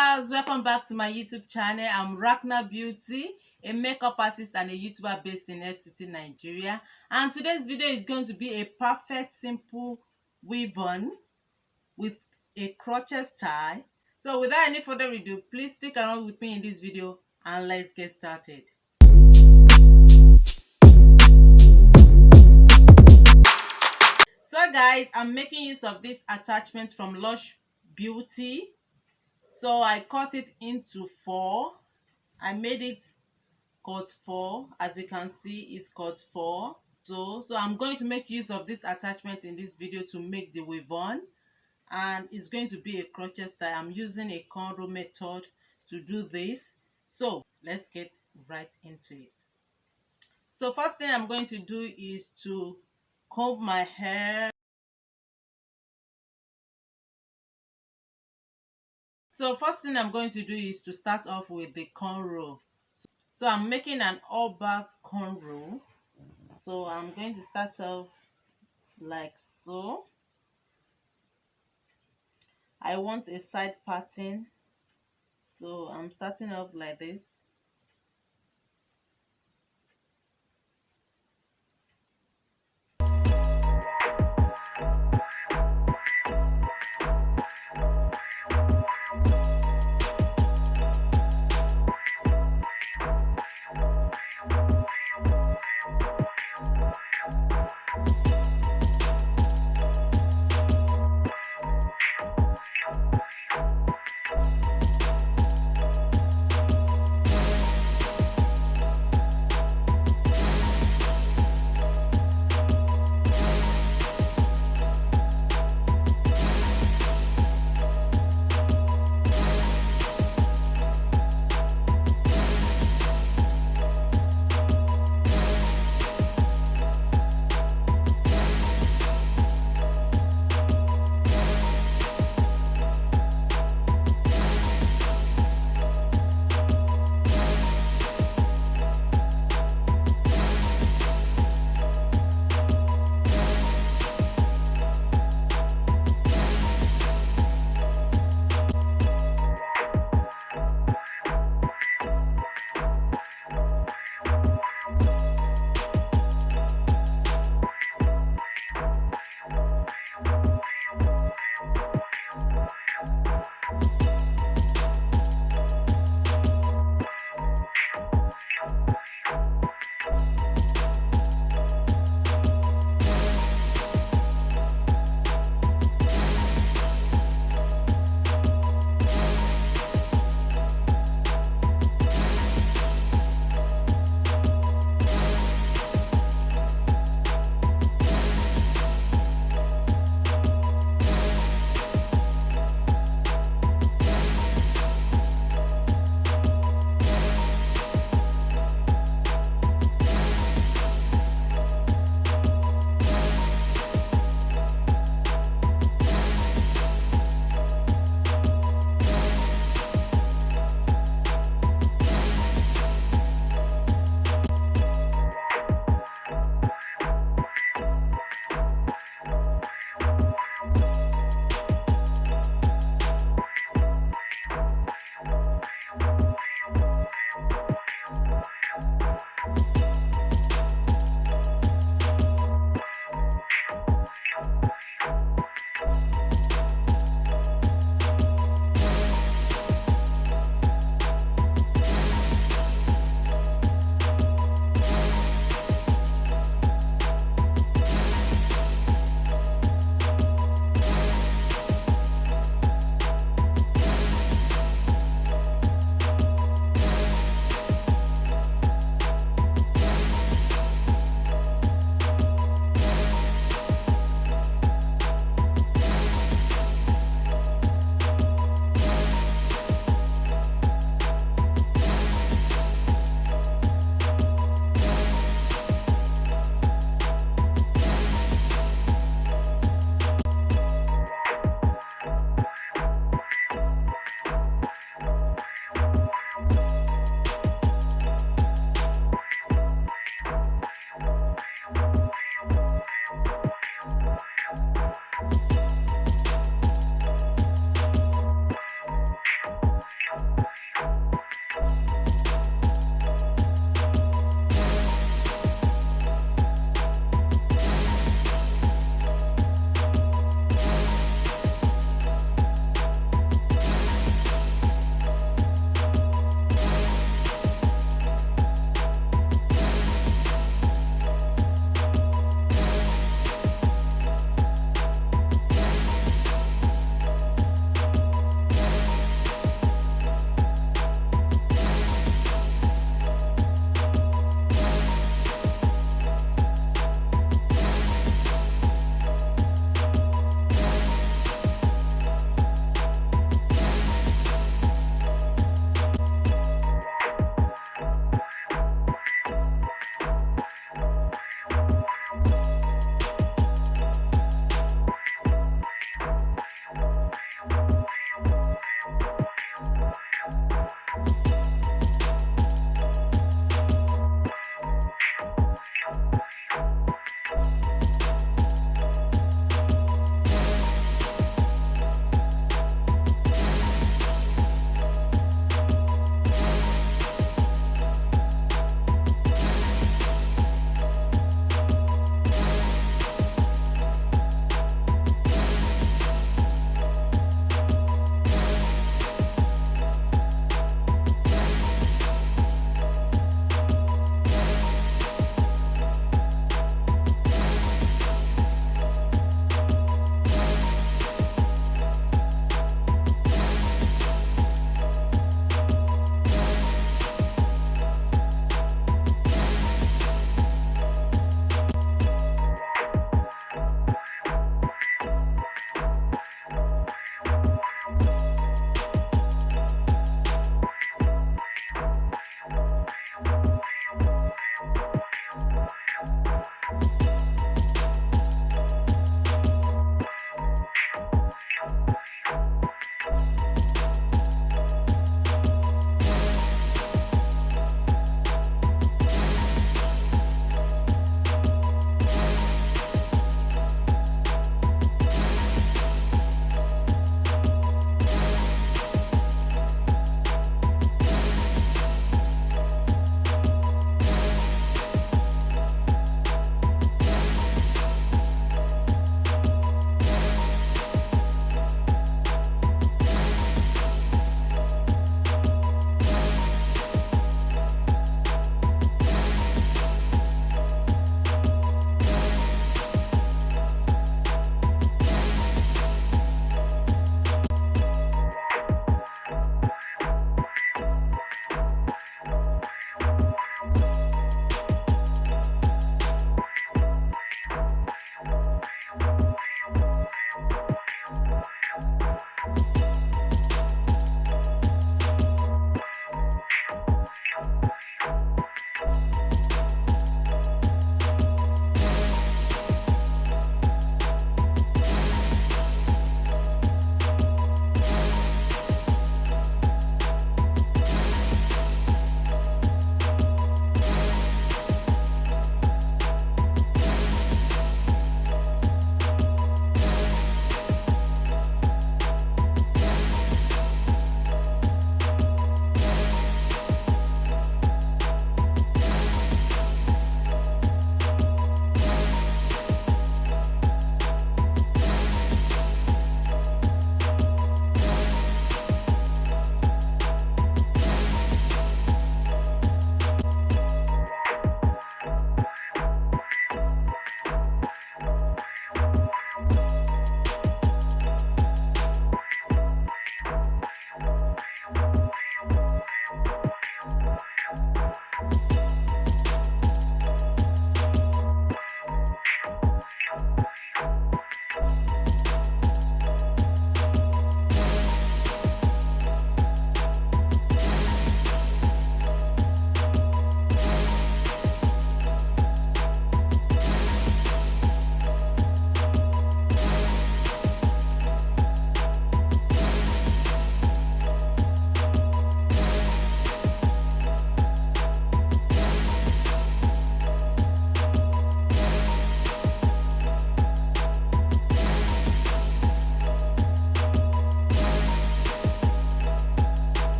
Loves, welcome back to my YouTube channel. I'm Racnna Beauty, a makeup artist and a YouTuber based in FCT, Nigeria. And today's video is going to be a perfect simple weave on with a crochet style. So without any further ado, please stick around with me in this video and let's get started. So guys, I'm making use of this attachment from Lush Beauty. So I cut it into 4. I made it cut 4. As you can see, it's cut 4. So I'm going to make use of this attachment in this video to make the weave on, and it's going to be a crochet style. I'm using a cornrow method to do this. So let's get right into it. So first thing I'm going to do is to comb my hair. So first thing I'm going to do is to start off with the cornrow. So I'm making an all back cornrow. So I'm going to start off like so. I want a side pattern, so I'm starting off like this.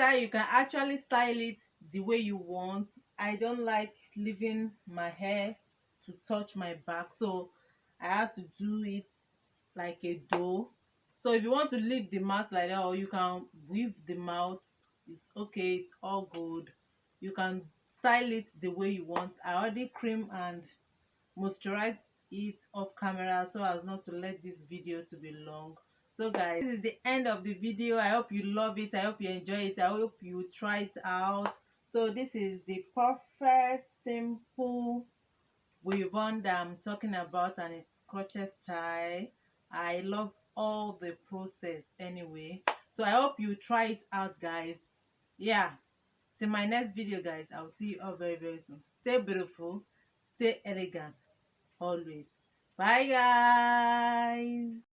style, you can actually style it the way you want. I don't like leaving my hair to touch my back, so I had to do it like a dough. So if you want to leave the mouth like that, or you can weave the mouth, it's okay, it's all good. You can style it the way you want. I already cream and moisturize it off camera so as not to let this video to be long. So guys, this is the end of the video. I hope you love it, I hope you enjoy it, I hope you try it out. So this is the perfect simple weave-on that I'm talking about, and it's crochet style. I love all the process anyway, so I hope you try it out, guys. Yeah, till my next video, guys. I'll see you all very, very soon. Stay beautiful, stay elegant always. Bye, guys.